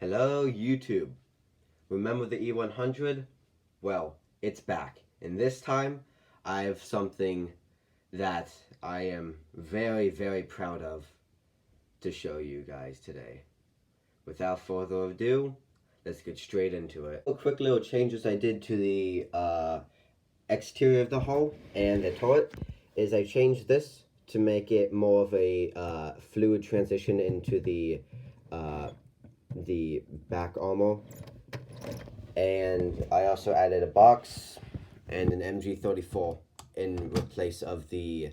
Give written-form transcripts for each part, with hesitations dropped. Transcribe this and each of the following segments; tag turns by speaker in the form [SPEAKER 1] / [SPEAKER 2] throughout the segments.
[SPEAKER 1] Hello YouTube. Remember the E-100? Well, it's back. And this time, I have something that I am very, very proud of to show you guys today. Without further ado, let's get straight into it. Quick little changes I did to the exterior of the hull and the turret is I changed this to make it more of a fluid transition into the back armor, and I also added a box and an MG34 in place of the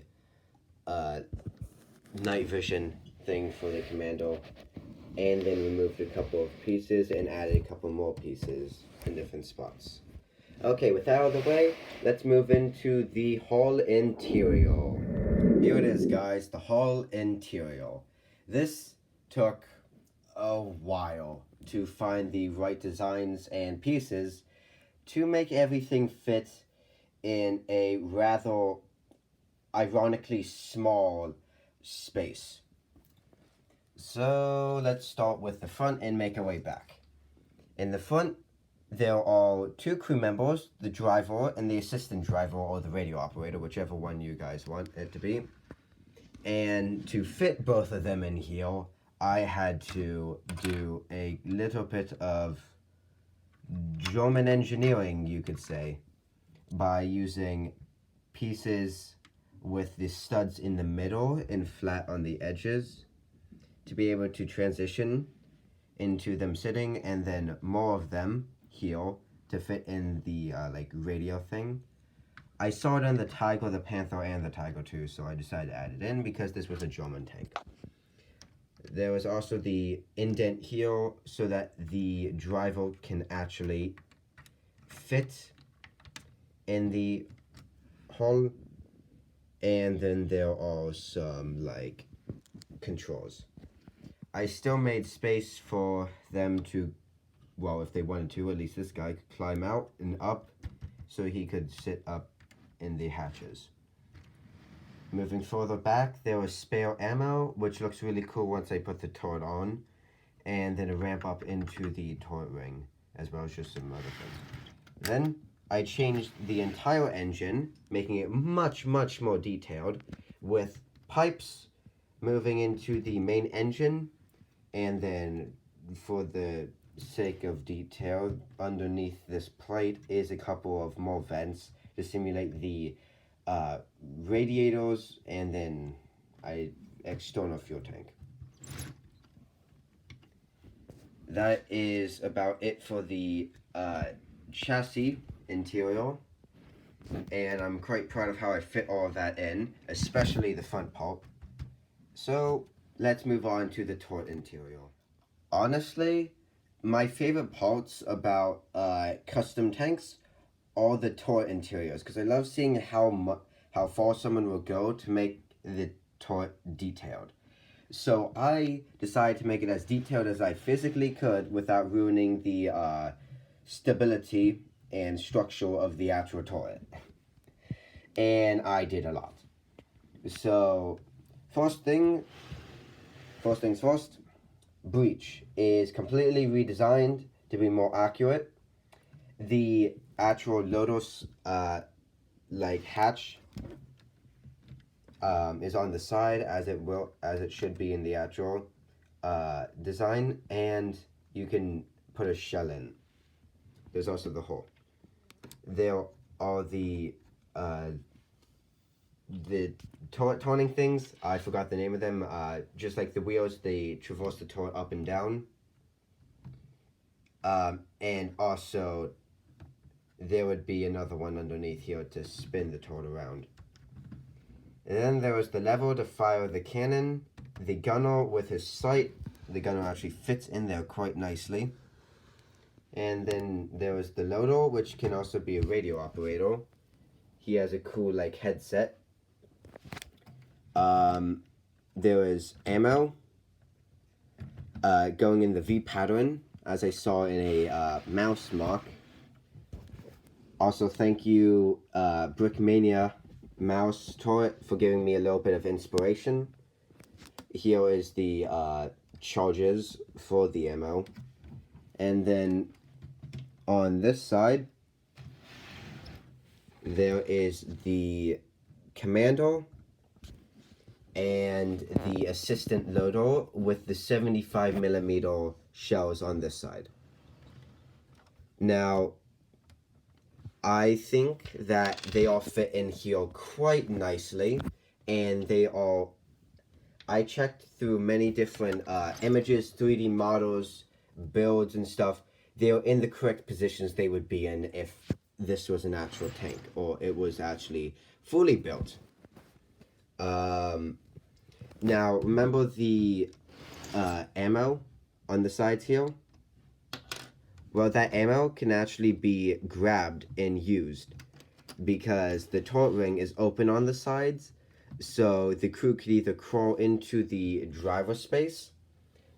[SPEAKER 1] night vision thing for the commando, and then removed a couple of pieces and added a couple more pieces in different spots. Okay, with that out of the way, let's move into the hull interior. Here it is, guys, the hull interior. This took a while to find the right designs and pieces to make everything fit in a rather ironically small space. So let's start with the front and make our way back. In the front, there are two crew members, the driver and the assistant driver, or the radio operator, whichever one you guys want it to be. And to fit both of them in here, I had to do a little bit of German engineering, you could say, by using pieces with the studs in the middle and flat on the edges to be able to transition into them sitting, and then more of them here to fit in the like radio thing. I saw it on the Tiger, the Panther, and the Tiger too, so I decided to add it in because this was a German tank. There was also the indent here so that the driver can actually fit in the hull, and then there are some like controls. I still made space for them to, well, if they wanted to, at least this guy could climb out and up so he could sit up in the hatches. Moving further back, there was spare ammo, which looks really cool once I put the turret on, and then a ramp up into the turret ring, as well as just some other things. Then I changed the entire engine, making it much, much more detailed, with pipes moving into the main engine, and then for the sake of detail, underneath this plate is a couple of more vents to simulate the radiators, and then external fuel tank. That is about it for the chassis interior, and I'm quite proud of how I fit all of that in, especially the front part. So let's move on to the turret interior. Honestly, my favorite parts about custom tanks are the turret interiors, because I love seeing how far someone will go to make the turret detailed. So I decided to make it as detailed as I physically could without ruining the stability and structure of the actual turret. And I did a lot. So first things first, breech is completely redesigned to be more accurate. The actual Lotus like hatch is on the side as it should be in the actual design, and you can put a shell in. There's also the hole. There are the turret turning things. I forgot the name of them. Just like the wheels, they traverse the turret up and down. And also there would be another one underneath here to spin the turret around. And then there was the lever to fire the cannon, the gunner with his sight. The gunner actually fits in there quite nicely. And then there was the loader, which can also be a radio operator. He has a cool like headset. There is ammo going in the V pattern, as I saw in a mouse MOC. Also, thank you, Brickmania mouse turret, for giving me a little bit of inspiration. Here is the charges for the ammo. And then on this side, there is the commander and the assistant loader with the 75mm shells on this side. Now, I think that they all fit in here quite nicely, and they all, I checked through many different images, 3D models, builds and stuff. They're in the correct positions they would be in if this was an actual tank, or it was actually fully built. Now, remember the ammo on the sides here? Well, that ammo can actually be grabbed and used because the turret ring is open on the sides, so the crew could either crawl into the driver space,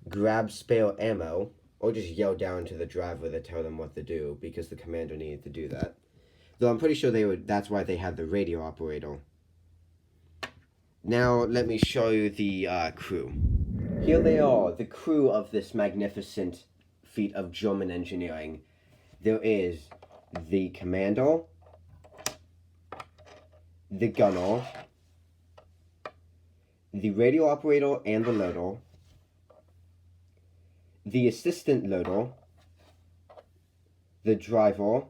[SPEAKER 1] grab spare ammo, or just yell down to the driver to tell them what to do because the commander needed to do that. Though I'm pretty sure that's why they had the radio operator. Now let me show you the crew. Here they are, the crew of this magnificent feat of German engineering. There is the commander, the gunner, the radio operator and the loader, the assistant loader, the driver,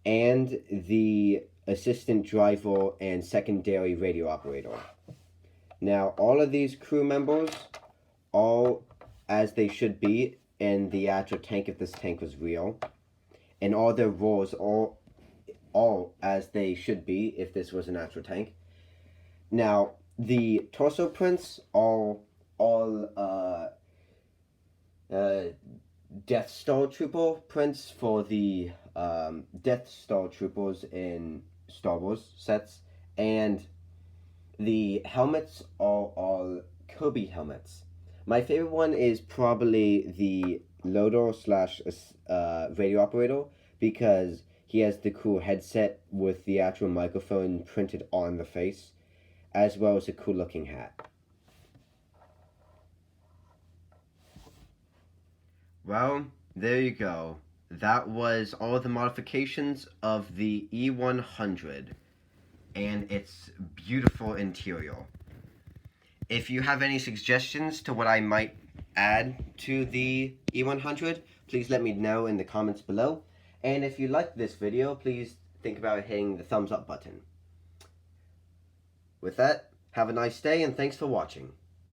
[SPEAKER 1] and the assistant driver and secondary radio operator. Now, all of these crew members, all as they should be in the actual tank if this tank was real, and all their roles all as they should be if this was an actual tank. Now, the torso prints are all Death Star Trooper prints for the Death Star Troopers in Star Wars sets, and the helmets are all Kirby helmets. My favorite one is probably the loader slash radio operator because he has the cool headset with the actual microphone printed on the face, as well as a cool looking hat. Well, there you go. That was all the modifications of the E-100 and its beautiful interior. If you have any suggestions to what I might add to the E-100, please let me know in the comments below. And if you liked this video, please think about hitting the thumbs up button. With that, have a nice day and thanks for watching.